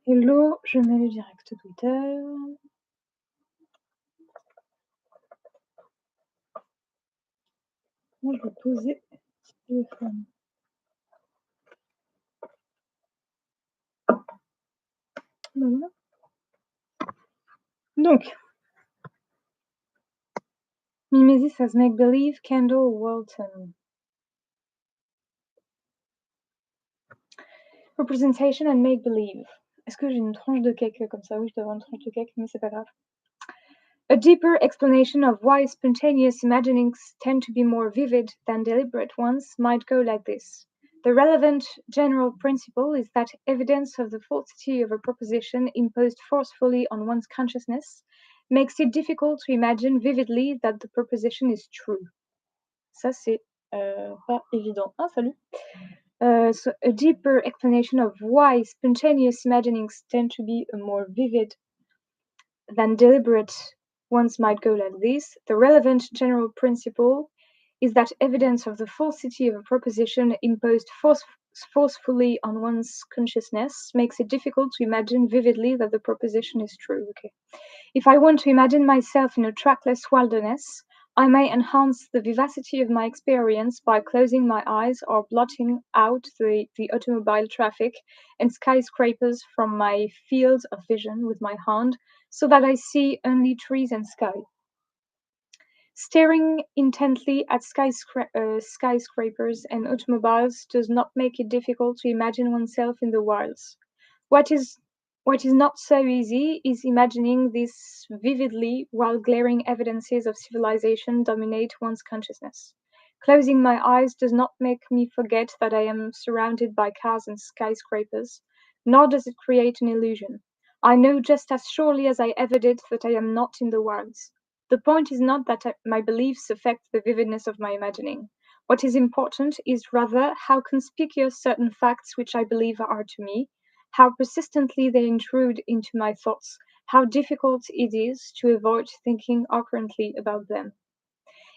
Hello, je mets le direct Twitter. Moi, je vais poser le téléphone. Ben voilà. Donc, Mimesis as make-believe, Kendall, Walton. Representation and make-believe. Est-ce que j'ai une tranche de cake comme ça? Oui, je dois avoir une tranche de cake, mais c'est pas grave. A deeper explanation of why spontaneous imaginings tend to be more vivid than deliberate ones might go like this. The relevant general principle is that evidence of the falsity of a proposition imposed forcefully on one's consciousness makes it difficult to imagine vividly that the proposition is true. Ça, c'est pas évident. Ah, salut! So a deeper explanation of why spontaneous imaginings tend to be more vivid than deliberate ones might go like this. The relevant general principle is that evidence of the falsity of a proposition imposed forcefully on one's consciousness makes it difficult to imagine vividly that the proposition is true. Okay. If I want to imagine myself in a trackless wilderness, I may enhance the vivacity of my experience by closing my eyes or blotting out the automobile traffic and skyscrapers from my field of vision with my hand so that I see only trees and sky. Staring intently at skyscrapers and automobiles does not make it difficult to imagine oneself in the wilds. What is not so easy is imagining this vividly while glaring evidences of civilization dominate one's consciousness. Closing my eyes does not make me forget that I am surrounded by cars and skyscrapers, nor does it create an illusion. I know just as surely as I ever did that I am not in the wilds. The point is not that my beliefs affect the vividness of my imagining. What is important is rather how conspicuous certain facts which I believe are to me, how persistently they intrude into my thoughts, how difficult it is to avoid thinking occurrently about them.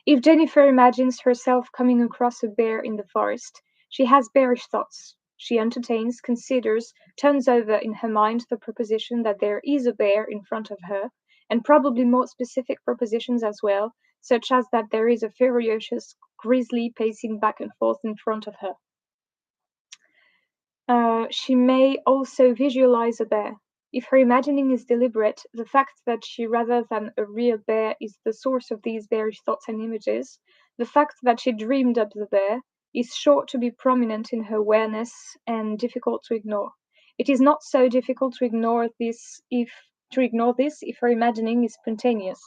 If Jennifer imagines herself coming across a bear in the forest, she has bearish thoughts. She entertains, considers, turns over in her mind the proposition that there is a bear in front of her, and probably more specific propositions as well, such as that there is a ferocious grizzly pacing back and forth in front of her. She may also visualize a bear. If her imagining is deliberate, the fact that she rather than a real bear is the source of these bearish thoughts and images, the fact that she dreamed up the bear, is sure to be prominent in her awareness and difficult to ignore. It is not so difficult to ignore this if her imagining is spontaneous.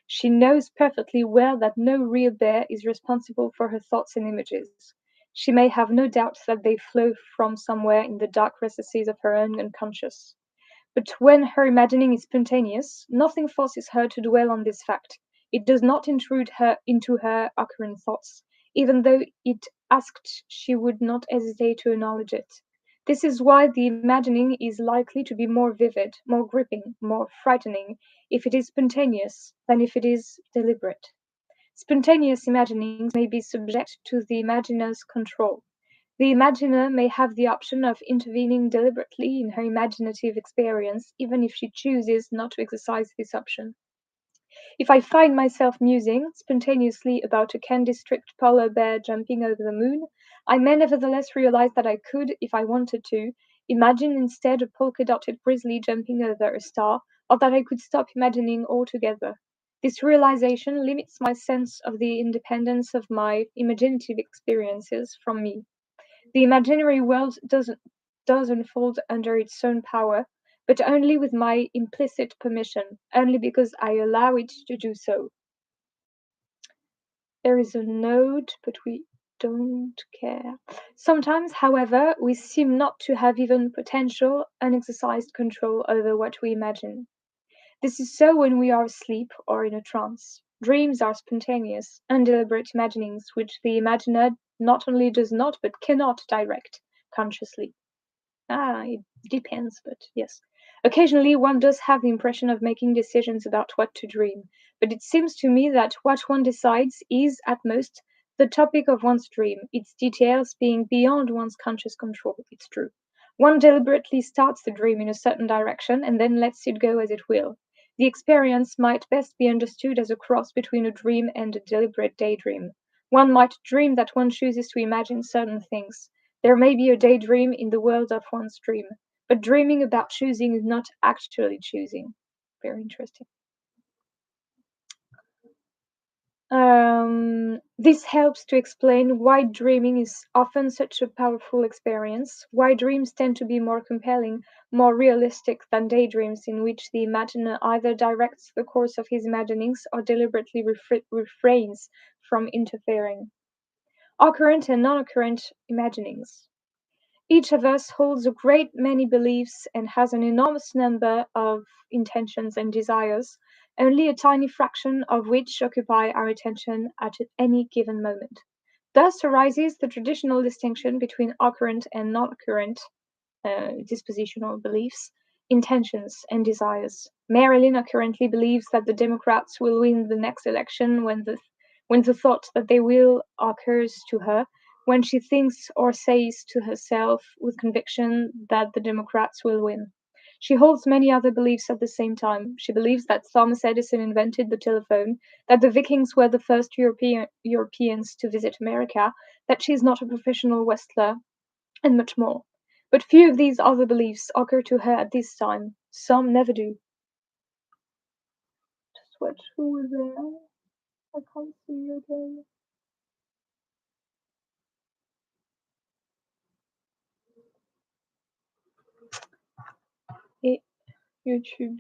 She knows perfectly well that no real bear is responsible for her thoughts and images. She may have no doubt that they flow from somewhere in the dark recesses of her own unconscious. But when her imagining is spontaneous, nothing forces her to dwell on this fact. It does not intrude into her occurrent thoughts. Even though it asked, she would not hesitate to acknowledge it. This is why the imagining is likely to be more vivid, more gripping, more frightening if it is spontaneous than if it is deliberate. Spontaneous imaginings may be subject to the imaginer's control. The imaginer may have the option of intervening deliberately in her imaginative experience, even if she chooses not to exercise this option. If I find myself musing spontaneously about a Candy-stripped polar bear jumping over the moon, I may nevertheless realize that I could, if I wanted to, imagine instead a polka-dotted grizzly jumping over a star, or that I could stop imagining altogether. This realization limits my sense of the independence of my imaginative experiences from me. The imaginary world does unfold under its own power, but only with my implicit permission, only because I allow it to do so. There is a note, but we don't care. Sometimes, however, we seem not to have even potential, unexercised control over what we imagine. This is so when we are asleep or in a trance. Dreams are spontaneous, undeliberate imaginings which the imaginer not only does not but cannot direct consciously. It depends, but yes. Occasionally one does have the impression of making decisions about what to dream, but it seems to me that what one decides is, at most, the topic of one's dream, its details being beyond one's conscious control. It's true. One deliberately starts the dream in a certain direction and then lets it go as it will. The experience might best be understood as a cross between a dream and a deliberate daydream. One might dream that one chooses to imagine certain things. There may be a daydream in the world of one's dream, but dreaming about choosing is not actually choosing. Very interesting. This helps to explain why dreaming is often such a powerful experience, why dreams tend to be more compelling, more realistic than daydreams, in which the imaginer either directs the course of his imaginings or deliberately refrains from interfering. Occurrent and non occurrent imaginings. Each of us holds a great many beliefs and has an enormous number of intentions and desires, only a tiny fraction of which occupy our attention at any given moment. Thus arises the traditional distinction between occurrent and non occurrent dispositional beliefs, intentions, and desires. Marilyn currently believes that the Democrats will win the next election when the thought that they will occurs to her, when she thinks or says to herself with conviction that the Democrats will win. She holds many other beliefs at the same time. She believes that Thomas Edison invented the telephone, that the Vikings were the first Europeans to visit America, that she is not a professional wrestler, and much more. But few of these other beliefs occur to her at this time. Some never do. Just watch who was there. I can't see again. Hey, YouTube.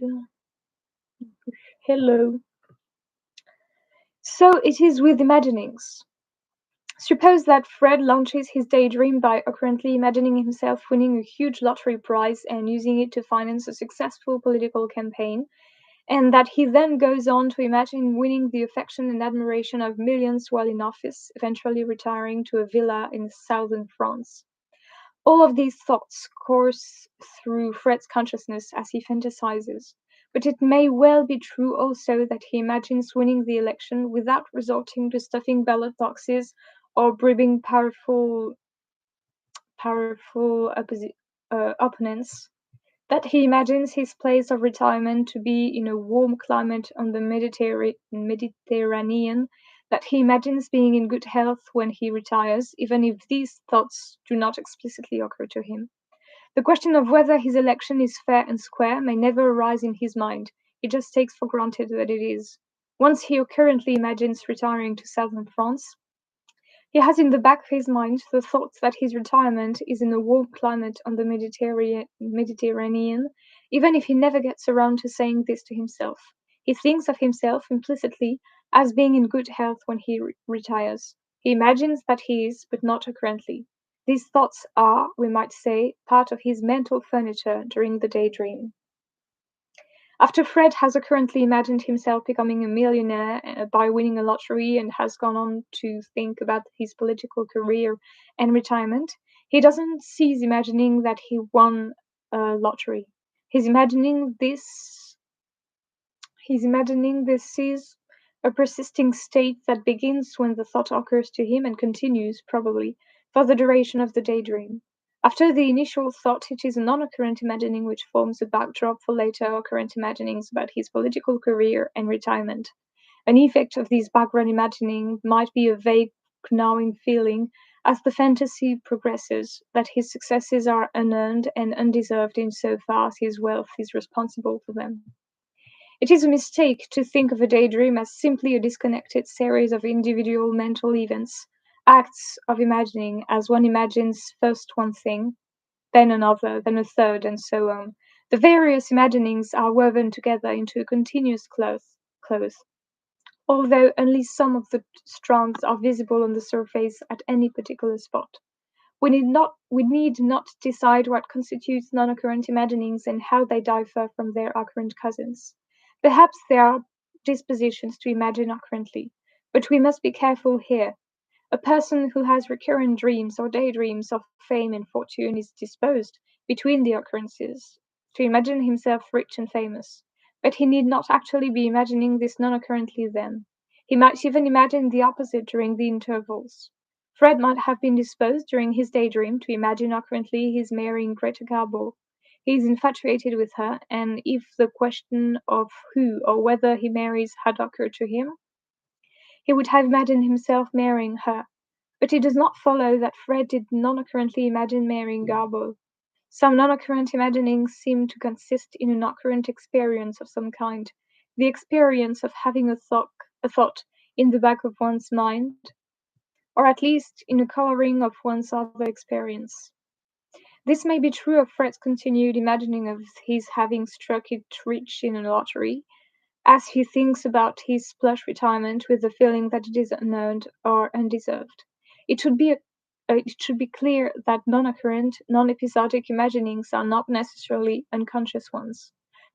Hello. So it is with imaginings. Suppose that Fred launches his daydream by occurrently imagining himself winning a huge lottery prize and using it to finance a successful political campaign, and that he then goes on to imagine winning the affection and admiration of millions while in office, eventually retiring to a villa in southern France. All of these thoughts course through Fred's consciousness as he fantasizes, but it may well be true also that he imagines winning the election without resorting to stuffing ballot boxes or bribing powerful opponents, that he imagines his place of retirement to be in a warm climate on the Mediterranean, that he imagines being in good health when he retires, even if these thoughts do not explicitly occur to him. The question of whether his election is fair and square may never arise in his mind. He just takes for granted that it is. Once he currently imagines retiring to southern France, he has in the back of his mind the thought that his retirement is in a warm climate on the Mediterranean, even if he never gets around to saying this to himself. He thinks of himself implicitly as being in good health when he retires. He imagines that he is, but not currently. These thoughts are, we might say, part of his mental furniture during the daydream. After Fred has currently imagined himself becoming a millionaire by winning a lottery and has gone on to think about his political career and retirement, he doesn't cease imagining that he won a lottery. He's imagining this He's imagining this is a persisting state that begins when the thought occurs to him and continues, probably, for the duration of the daydream. After the initial thought, it is a non-occurrent imagining which forms a backdrop for later occurrent imaginings about his political career and retirement. An effect of this background imagining might be a vague, gnawing feeling as the fantasy progresses that his successes are unearned and undeserved in so far as his wealth is responsible for them. It is a mistake to think of a daydream as simply a disconnected series of individual mental events, acts of imagining, as one imagines first one thing, then another, then a third, and so on. The various imaginings are woven together into a continuous cloth, although only some of the strands are visible on the surface at any particular spot. We need not decide what constitutes non-occurrent imaginings and how they differ from their occurrent cousins. Perhaps there are dispositions to imagine occurrently, but we must be careful here. A person who has recurrent dreams or daydreams of fame and fortune is disposed, between the occurrences, to imagine himself rich and famous, but he need not actually be imagining this non-occurrently then. He might even imagine the opposite during the intervals. Fred might have been disposed during his daydream to imagine occurrently he's marrying Greta Garbo. He's infatuated with her, and if the question of who or whether he marries had occurred to him, he would have imagined himself marrying her. But it does not follow that Fred did non-occurrently imagine marrying Garbo. Some non-occurrent imaginings seem to consist in an occurrent experience of some kind, the experience of having a thought in the back of one's mind, or at least in a coloring of one's other experience. This may be true of Fred's continued imagining of his having struck it rich in a lottery, as he thinks about his plush retirement with the feeling that it is unearned or undeserved. It should be it should be clear that non-occurrent, non-episodic imaginings are not necessarily unconscious ones.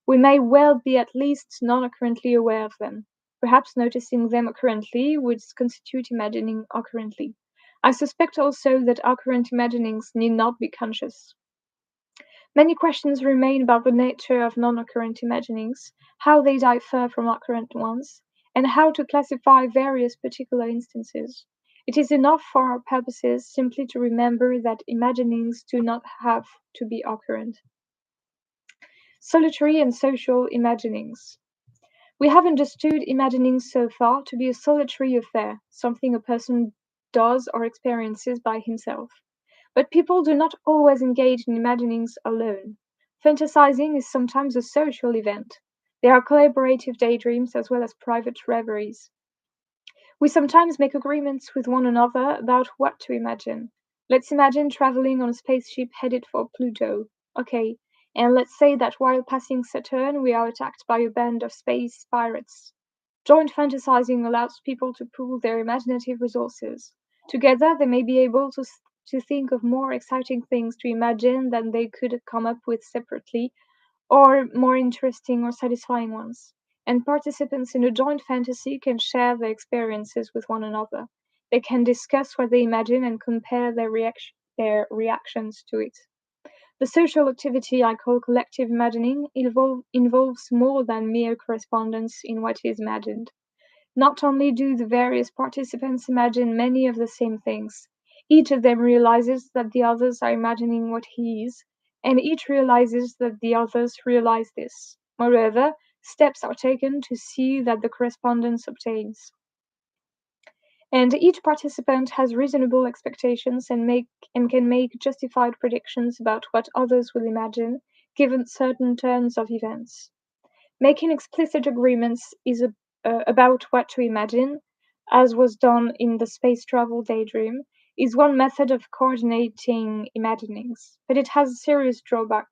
We may well be at least non-occurrently aware of them. Perhaps noticing them occurrently would constitute imagining occurrently. I suspect also that occurrent imaginings need not be conscious. Many questions remain about the nature of non-occurrent imaginings, how they differ from occurrent ones, and how to classify various particular instances. It is enough for our purposes simply to remember that imaginings do not have to be occurrent. Solitary and social imaginings. We have understood imaginings so far to be a solitary affair, something a person does or experiences by himself. But people do not always engage in imaginings alone. Fantasizing is sometimes a social event. There are collaborative daydreams as well as private reveries. We sometimes make agreements with one another about what to imagine. Let's imagine traveling on a spaceship headed for Pluto. Okay, and let's say that while passing Saturn, we are attacked by a band of space pirates. Joint fantasizing allows people to pool their imaginative resources. Together, they may be able to think of more exciting things to imagine than they could come up with separately, or more interesting or satisfying ones. And participants in a joint fantasy can share their experiences with one another. They can discuss what they imagine and compare their reactions to it. The social activity I call collective imagining involves more than mere correspondence in what is imagined. Not only do the various participants imagine many of the same things, each of them realizes that the others are imagining what he is, and each realizes that the others realize this. Moreover, steps are taken to see that the correspondence obtains. And each participant has reasonable expectations and can make justified predictions about what others will imagine, given certain turns of events. Making explicit agreements about what to imagine, as was done in the space travel daydream, is one method of coordinating imaginings, but it has a serious drawback.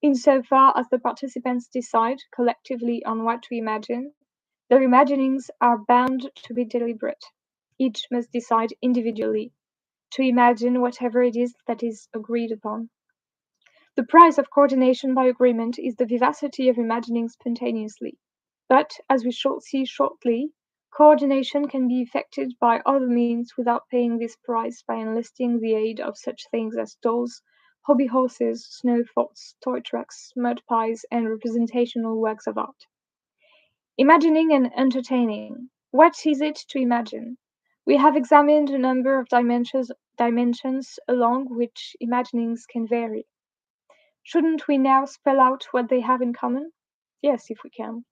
Insofar as the participants decide collectively on what to imagine, their imaginings are bound to be deliberate. Each must decide individually to imagine whatever it is that is agreed upon. The price of coordination by agreement is the vivacity of imagining spontaneously. But, as we shall see shortly, coordination can be effected by other means without paying this price by enlisting the aid of such things as dolls, hobby horses, snow forts, toy trucks, mud pies, and representational works of art. Imagining and entertaining. What is it to imagine? We have examined a number of dimensions along which imaginings can vary. Shouldn't we now spell out what they have in common? Yes, if we can.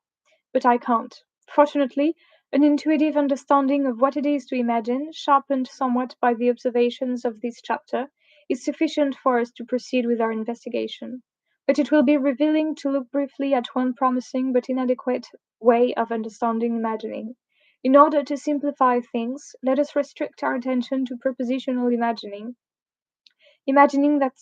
But I can't. Fortunately, an intuitive understanding of what it is to imagine, sharpened somewhat by the observations of this chapter, is sufficient for us to proceed with our investigation. But it will be revealing to look briefly at one promising but inadequate way of understanding imagining. In order to simplify things, let us restrict our attention to propositional imagining that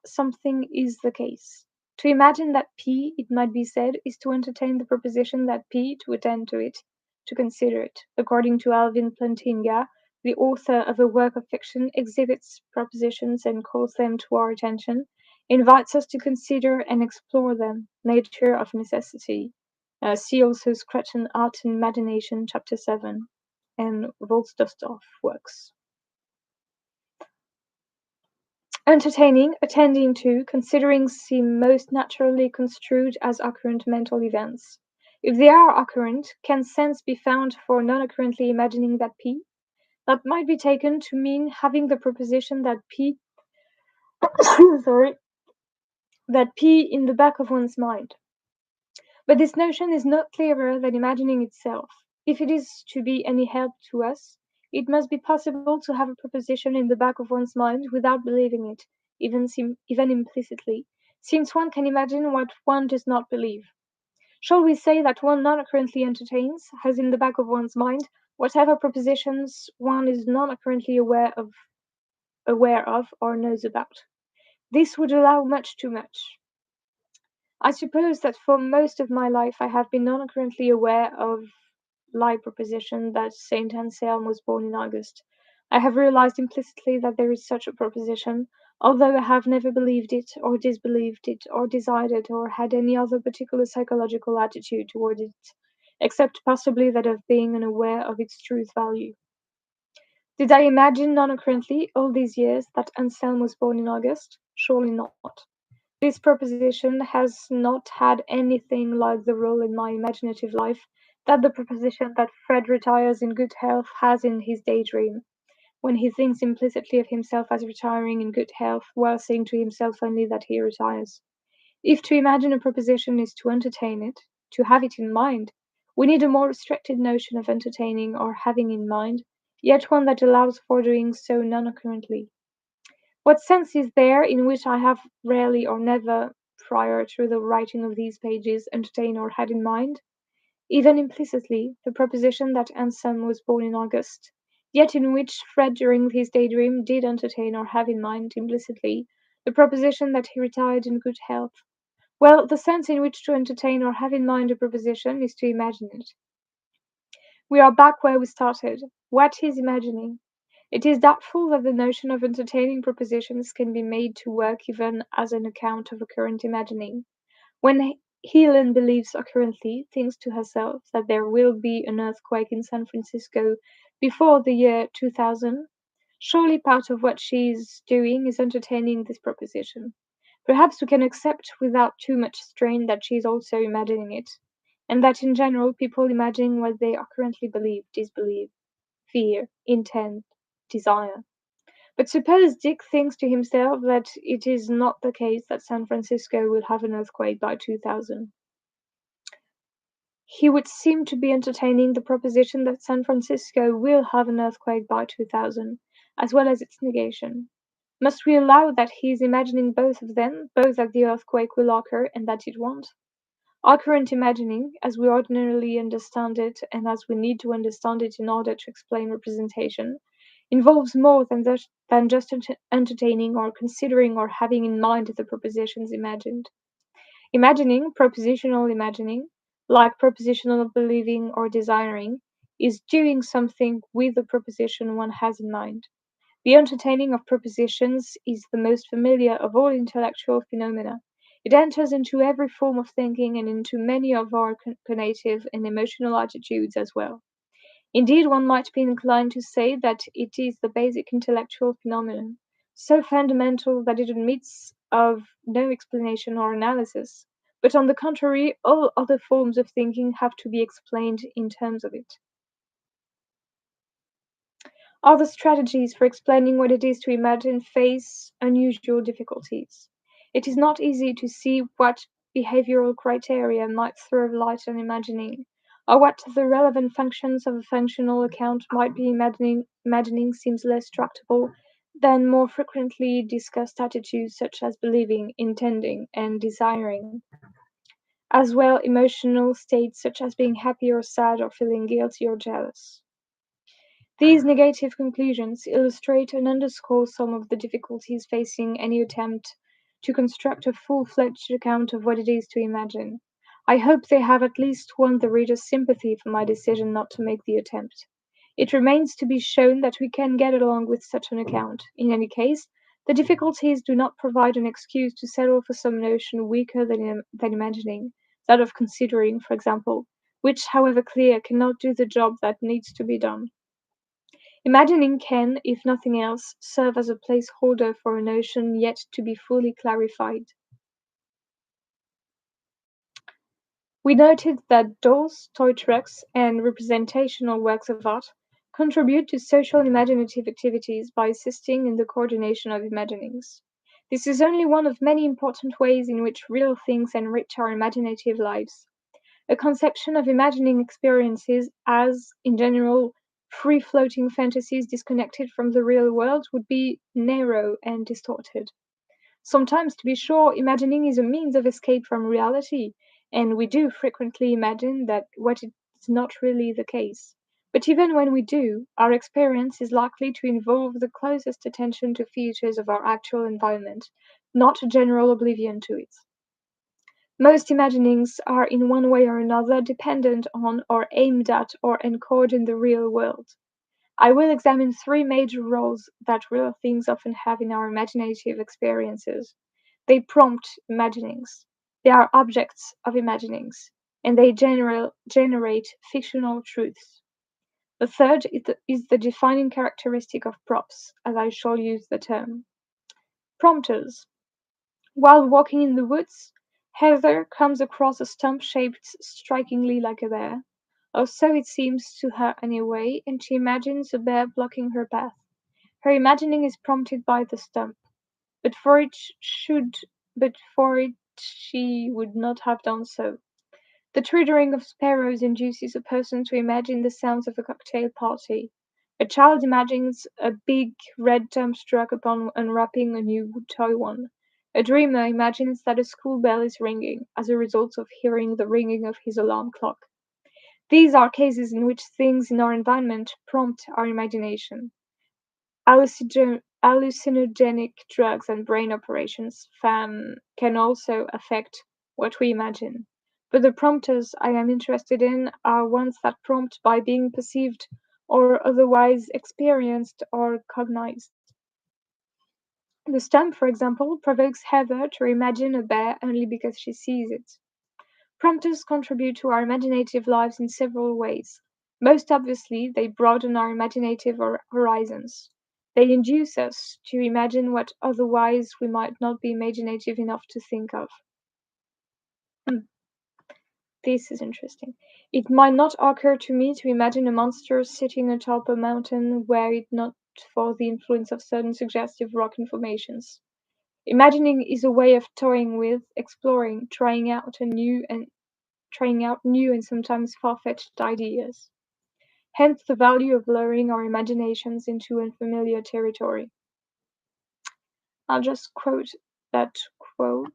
something is the case. To imagine that P, it might be said, is to entertain the proposition that P, to attend to it, to consider it. According to Alvin Plantinga, the author of a work of fiction exhibits propositions and calls them to our attention, invites us to consider and explore them. Nature of necessity. See also Scratchen Art and Imagination, Chapter 7, and Volstostoff works. Entertaining, attending to, considering seem most naturally construed as occurrent mental events. If they are occurrent, can sense be found for non-occurrently imagining that P? That might be taken to mean having the proposition that P sorry, that P in the back of one's mind. But this notion is not clearer than imagining itself. If it is to be any help to us, it must be possible to have a proposition in the back of one's mind without believing it, even implicitly, since one can imagine what one does not believe. Shall we say that one not currently entertains, has in the back of one's mind, whatever propositions one is not currently aware of or knows about? This would allow much too much. I suppose that for most of my life I have been non currently aware of lie proposition that Saint Anselm was born in August. I have realized implicitly that there is such a proposition, although I have never believed it, or disbelieved it, or desired it, or had any other particular psychological attitude toward it, except possibly that of being unaware of its truth value. Did I imagine non currently all these years that Anselm was born in August? Surely not. This proposition has not had anything like the role in my imaginative life that the proposition that Fred retires in good health has in his daydream, when he thinks implicitly of himself as retiring in good health, while saying to himself only that he retires. If to imagine a proposition is to entertain it, to have it in mind, we need a more restricted notion of entertaining or having in mind, yet one that allows for doing so non occurrently. What sense is there in which I have rarely or never, prior to the writing of these pages, entertained or had in mind, even implicitly, the proposition that Anselm was born in August, yet in which Fred during his daydream did entertain or have in mind, implicitly, the proposition that he retired in good health? Well, the sense in which to entertain or have in mind a proposition is to imagine it. We are back where we started. What is imagining? It is doubtful that the notion of entertaining propositions can be made to work even as an account of a current imagining. When Helen believes currently, thinks to herself that there will be an earthquake in San Francisco before the year 2000, surely part of what she is doing is entertaining this proposition. Perhaps we can accept without too much strain that she is also imagining it, and that in general people imagine what they currently believe, disbelieve, fear, intend, desire. But suppose Dick thinks to himself that it is not the case that San Francisco will have an earthquake by 2000. He would seem to be entertaining the proposition that San Francisco will have an earthquake by 2000, as well as its negation. Must we allow that he is imagining both of them, both that the earthquake will occur and that it won't? Our current imagining, as we ordinarily understand it and as we need to understand it in order to explain representation, involves more than just entertaining or considering or having in mind the propositions imagined. Imagining, propositional imagining, like propositional believing or desiring, is doing something with the proposition one has in mind. The entertaining of propositions is the most familiar of all intellectual phenomena. It enters into every form of thinking and into many of our cognitive and emotional attitudes as well. Indeed, one might be inclined to say that it is the basic intellectual phenomenon, so fundamental that it admits of no explanation or analysis, but on the contrary, all other forms of thinking have to be explained in terms of it. Other strategies for explaining what it is to imagine face unusual difficulties. It is not easy to see what behavioral criteria might throw light on imagining, or what the relevant functions of a functional account might be. Imagining seems less tractable than more frequently discussed attitudes such as believing, intending, and desiring, as well emotional states such as being happy or sad or feeling guilty or jealous. These negative conclusions illustrate and underscore some of the difficulties facing any attempt to construct a full-fledged account of what it is to imagine. I hope they have at least won the reader's sympathy for my decision not to make the attempt. It remains to be shown that we can get along with such an account. In any case, the difficulties do not provide an excuse to settle for some notion weaker than imagining, that of considering, for example, which, however clear, cannot do the job that needs to be done. Imagining can, if nothing else, serve as a placeholder for a notion yet to be fully clarified. We noted that dolls, toy trucks, and representational works of art contribute to social imaginative activities by assisting in the coordination of imaginings. This is only one of many important ways in which real things enrich our imaginative lives. A conception of imagining experiences as, in general, free floating fantasies disconnected from the real world would be narrow and distorted. Sometimes, to be sure, imagining is a means of escape from reality, and we do frequently imagine that what is not really the case. But even when we do, our experience is likely to involve the closest attention to features of our actual environment, not a general oblivion to it. Most imaginings are in one way or another dependent on or aimed at or encoded in the real world. I will examine three major roles that real things often have in our imaginative experiences. They prompt imaginings, they are objects of imaginings, and they generate fictional truths. The third is the defining characteristic of props, as I shall use the term. Prompters. While walking in the woods, Heather comes across a stump shaped strikingly like a bear, or so it seems to her anyway, and she imagines a bear blocking her path. Her imagining is prompted by the stump, but for it should but for it she would not have done so. The twittering of sparrows induces a person to imagine the sounds of a cocktail party. A child imagines a big red dump truck upon unwrapping a new toy one. A dreamer imagines that a school bell is ringing as a result of hearing the ringing of his alarm clock. These are cases in which things in our environment prompt our imagination. Hallucinogenic drugs and brain operations can also affect what we imagine. But the prompters I am interested in are ones that prompt by being perceived or otherwise experienced or cognized. The stump, for example, provokes Heather to imagine a bear only because she sees it. Prompters contribute to our imaginative lives in several ways. Most obviously, they broaden our imaginative horizons. They induce us to imagine what otherwise we might not be imaginative enough to think of. Hmm, this is interesting. It might not occur to me to imagine a monster sitting atop a mountain were it not for the influence of certain suggestive rock formations. Imagining is a way of toying with, exploring, trying out new and sometimes far-fetched ideas. Hence the value of lowering our imaginations into unfamiliar territory. I'll just quote that quote.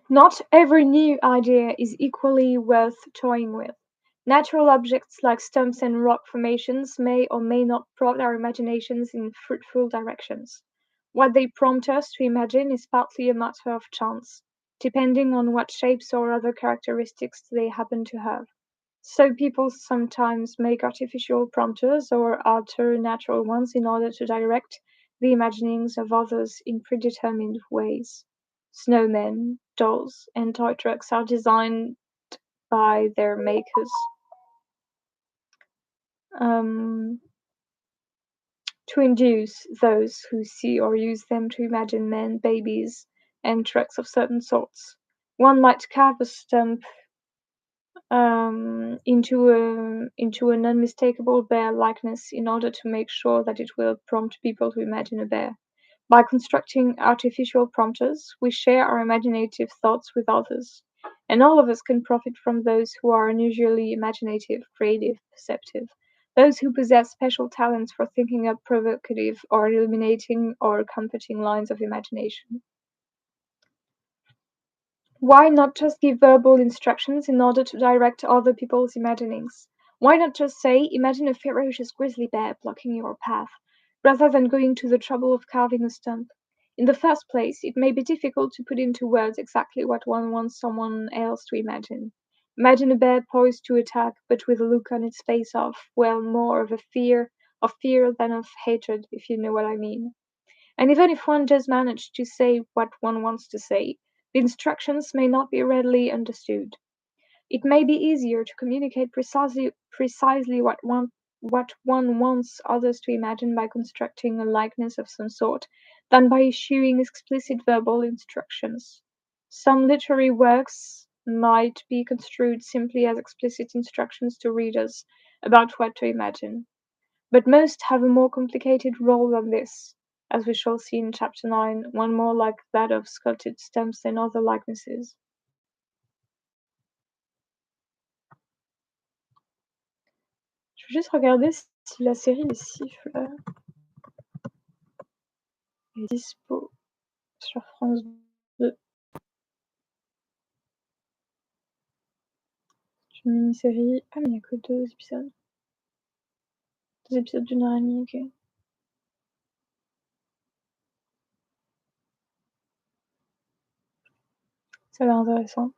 Not every new idea is equally worth toying with. Natural objects like stumps and rock formations may or may not prod our imaginations in fruitful directions. What they prompt us to imagine is partly a matter of chance, depending on what shapes or other characteristics they happen to have. So people sometimes make artificial prompters or alter natural ones in order to direct the imaginings of others in predetermined ways. Snowmen, dolls, and toy trucks are designed by their makers um, to induce those who see or use them to imagine men, babies, and trucks of certain sorts. One might carve a stump into an unmistakable bear likeness in order to make sure that it will prompt people to imagine a bear. By constructing artificial prompters, we share our imaginative thoughts with others, and all of us can profit from those who are unusually imaginative, creative, perceptive, those who possess special talents for thinking up provocative or illuminating or comforting lines of imagination. Why not just give verbal instructions in order to direct other people's imaginings? Why not just say, imagine a ferocious grizzly bear blocking your path, rather than going to the trouble of carving a stump? In the first place, it may be difficult to put into words exactly what one wants someone else to imagine. Imagine a bear poised to attack, but with a look on its face of, well, more of fear than of hatred, if you know what I mean. And even if one does manage to say what one wants to say, the instructions may not be readily understood. It may be easier to communicate precisely what one wants others to imagine by constructing a likeness of some sort than by issuing explicit verbal instructions. Some literary works might be construed simply as explicit instructions to readers about what to imagine, but most have a more complicated role than this, as we shall see in chapter 9, one more like that of sculpted stamps and other likenesses. Je veux juste regarder si la série Les Siffles est dispo sur France 2. C'est une mini-série. Ah, mais il n'y a que 2 épisodes. 2 épisodes d'1 heure et demie, ok. Ça a l'air intéressant.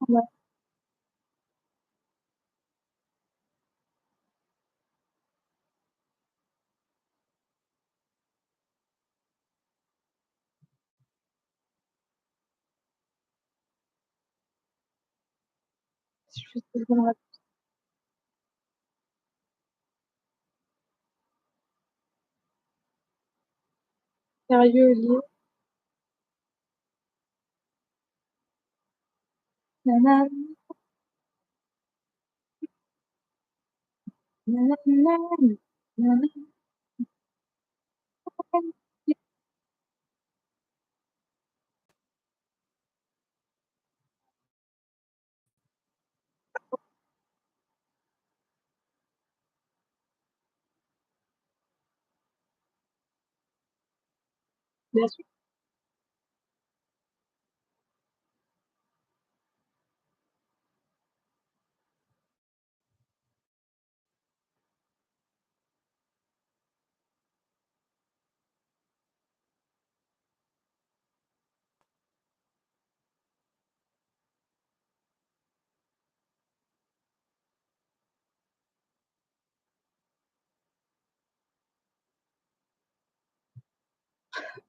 Ouais. C'est juste que je me rappelle. Sérieux, Olivier. Nanana, nanana, nanana. Bien sûr.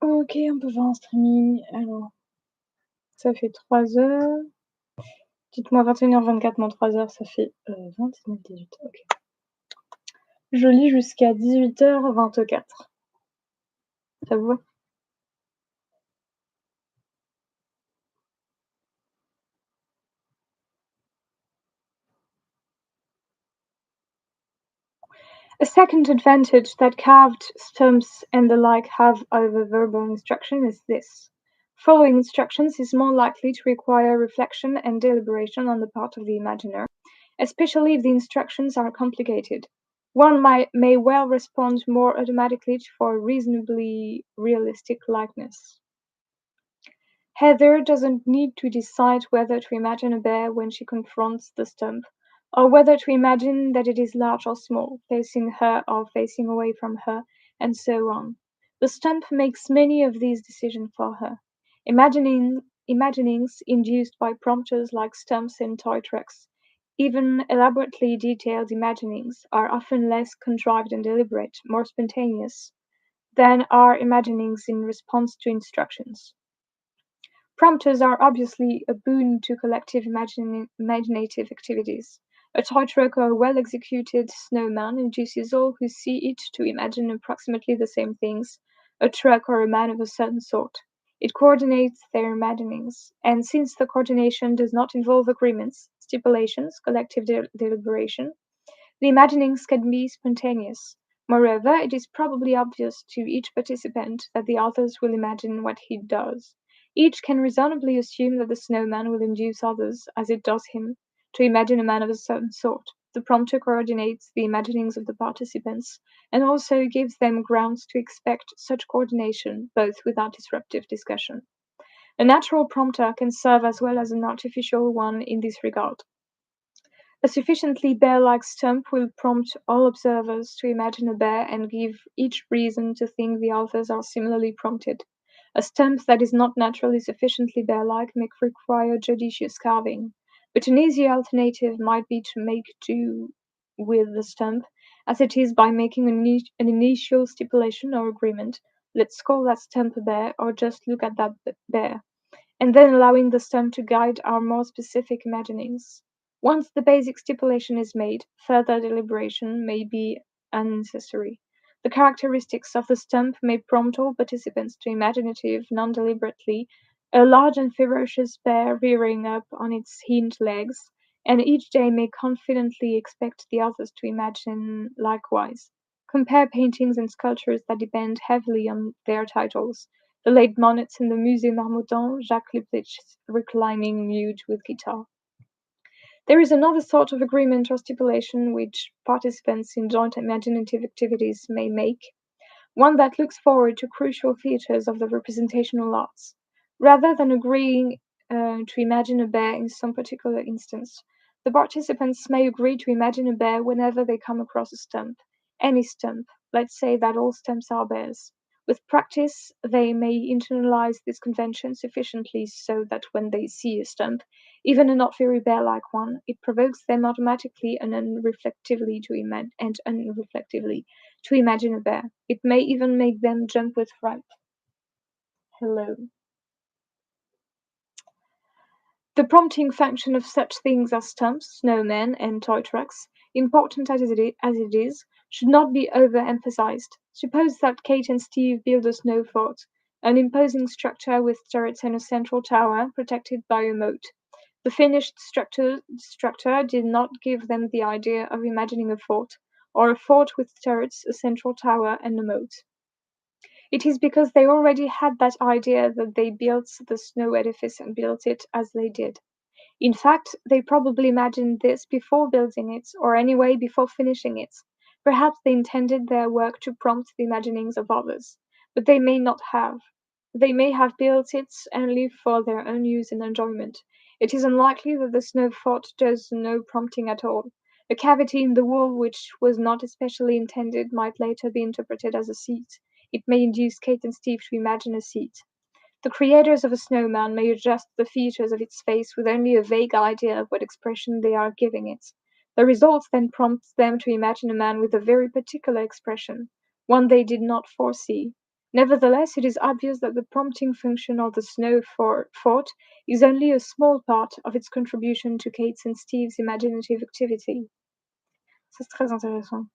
Ok, on peut faire un streaming. Alors, ça fait 3 heures. Dites-moi 21h24 moins 3 heures, ça fait 29-18. Ok. Je lis jusqu'à 18h24. Ça vous va? A second advantage that carved stumps and the like have over verbal instruction is this: following instructions is more likely to require reflection and deliberation on the part of the imaginer, especially if the instructions are complicated. One may well respond more automatically for a reasonably realistic likeness. Heather doesn't need to decide whether to imagine a bear when she confronts the stump, or whether to imagine that it is large or small, facing her or facing away from her, and so on. The stump makes many of these decisions for her. Imaginings induced by prompters like stumps and toy trucks, even elaborately detailed imaginings, are often less contrived and deliberate, more spontaneous, than are imaginings in response to instructions. Prompters are obviously a boon to collective imaginative activities. A toy truck or a well-executed snowman induces all who see it to imagine approximately the same things, a truck or a man of a certain sort. It coordinates their imaginings, and since the coordination does not involve agreements, stipulations, collective deliberation, the imaginings can be spontaneous. Moreover, it is probably obvious to each participant that the others will imagine what he does. Each can reasonably assume that the snowman will induce others, as it does him, to imagine a man of a certain sort. The prompter coordinates the imaginings of the participants and also gives them grounds to expect such coordination, both without disruptive discussion. A natural prompter can serve as well as an artificial one in this regard. A sufficiently bear-like stump will prompt all observers to imagine a bear and give each reason to think the others are similarly prompted. A stump that is not naturally sufficiently bear-like may require judicious carving, but an easier alternative might be to make do with the stump as it is by making an initial stipulation or agreement. Let's call that stump a bear, or just look at that bear, and then allowing the stump to guide our more specific imaginings. Once the basic stipulation is made, further deliberation may be unnecessary. The characteristics of the stump may prompt all participants to imaginative, non-deliberately, a large and ferocious bear rearing up on its hind legs, and each they may confidently expect the others to imagine likewise. Compare paintings and sculptures that depend heavily on their titles. The late Monnets in the Musée Marmottan, Jacques Lieblich reclining mute with guitar. There is another sort of agreement or stipulation which participants in joint imaginative activities may make, one that looks forward to crucial features of the representational arts. Rather than agreeing to imagine a bear in some particular instance, the participants may agree to imagine a bear whenever they come across a stump, any stump. Let's say that all stumps are bears. With practice, they may internalize this convention sufficiently so that when they see a stump, even a not very bear-like one, it provokes them automatically and unreflectively to imagine a bear. It may even make them jump with fright. Hello. The prompting function of such things as stumps, snowmen, and toy trucks, important as it is, should not be over-emphasized. Suppose that Kate and Steve build a snow fort, an imposing structure with turrets and a central tower protected by a moat. The finished structure did not give them the idea of imagining a fort, or a fort with turrets, a central tower, and a moat. It is because they already had that idea that they built the snow edifice and built it as they did. In fact, they probably imagined this before building it, or anyway before finishing it. Perhaps they intended their work to prompt the imaginings of others, but they may not have. They may have built it only for their own use and enjoyment. It is unlikely that the snow fort does no prompting at all. A cavity in the wall which was not especially intended might later be interpreted as a seat. It may induce Kate and Steve to imagine a seat. The creators of a snowman may adjust the features of its face with only a vague idea of what expression they are giving it. The result then prompts them to imagine a man with a very particular expression, one they did not foresee. Nevertheless, it is obvious that the prompting function of the snow fort is only a small part of its contribution to Kate's and Steve's imaginative activity. C'est très intéressant.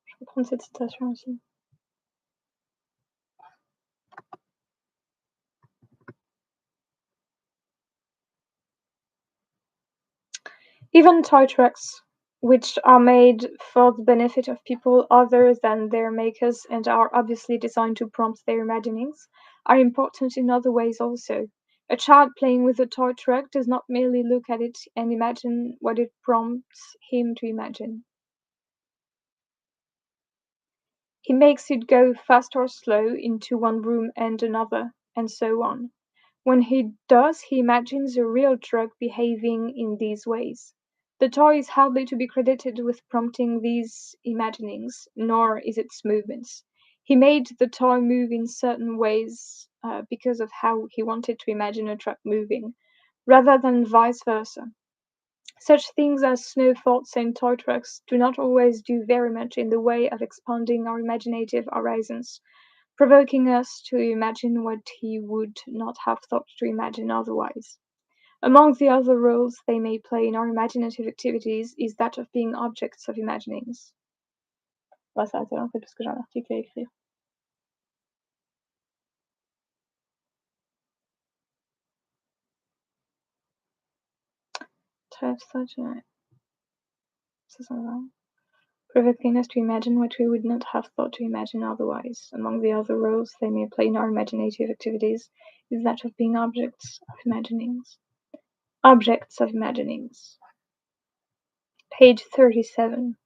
Je vais prendre cette citation aussi. Even toy trucks, which are made for the benefit of people other than their makers and are obviously designed to prompt their imaginings, are important in other ways also. A child playing with a toy truck does not merely look at it and imagine what it prompts him to imagine. He makes it go fast or slow into one room and another, and so on. When he does, he imagines a real truck behaving in these ways. The toy is hardly to be credited with prompting these imaginings, nor is its movements. He made the toy move in certain ways because of how he wanted to imagine a truck moving, rather than vice versa. Such things as snow forts and toy trucks do not always do very much in the way of expanding our imaginative horizons, provoking us to imagine what he would not have thought to imagine otherwise. Among the other roles they may play in our imaginative activities is that of being objects of imaginings. On va s'arrêter là en fait parce que j'ai un article à écrire. Trêve ça, ça s'en va. provoking us to imagine what we would not have thought to imagine otherwise. Among the other roles they may play in our imaginative activities is that of being objects of imaginings. Objects of imaginings. Page 37.